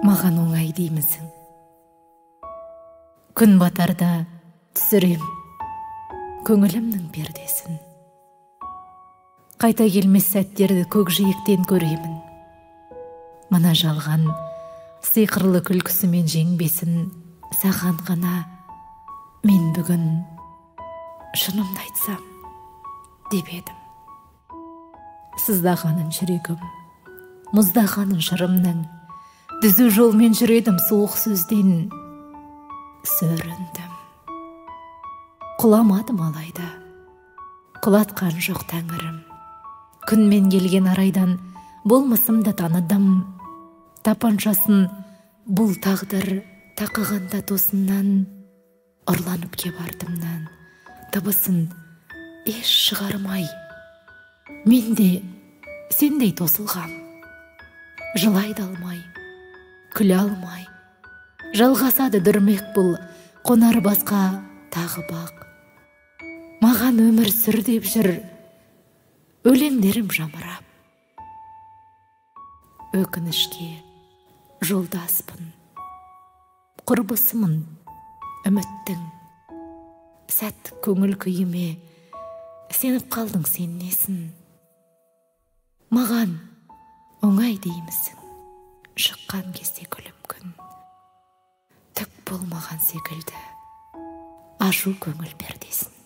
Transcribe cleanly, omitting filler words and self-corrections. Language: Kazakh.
маған оңай деймісің? Күн батарда түсірем көңілімнің пердесін. Қайта келмес сәттерді көкжиектен көремін. Мына жалған сиқырлы күлкісімен жеңбесін саған ғана мен бүгін шынымды айтсам деп едім. Сыздағанын жүрегім, мұздағанын жырымның, дүзу жолмен жүредім суық сөзден сүріндім. Құламадым алайда, құлатқан жоқ тәңірім. Күнмен келген арайдан болмысымды таныдым. Тапаншасын бұл тағдыр тақығанда тосыннан, ұрланып кеп артымнан дыбысын еш шығармай, мен де сендей тосылғам. Жылай да алмай, күле алмай, жалғасады дүрмек бұл қонар басқа тағы бақ. Маған өмір сүр деп жүр өлеңдерім жамырап. Өкінішке жолдаспын, құрбысымын үміттің. Сәттік көңіл күйіме сеніп қалдың сен несін? Маған оңай деймісің? Шыққан кезде күліп күн, түк болмаған секілді ашу көңіл пердесін.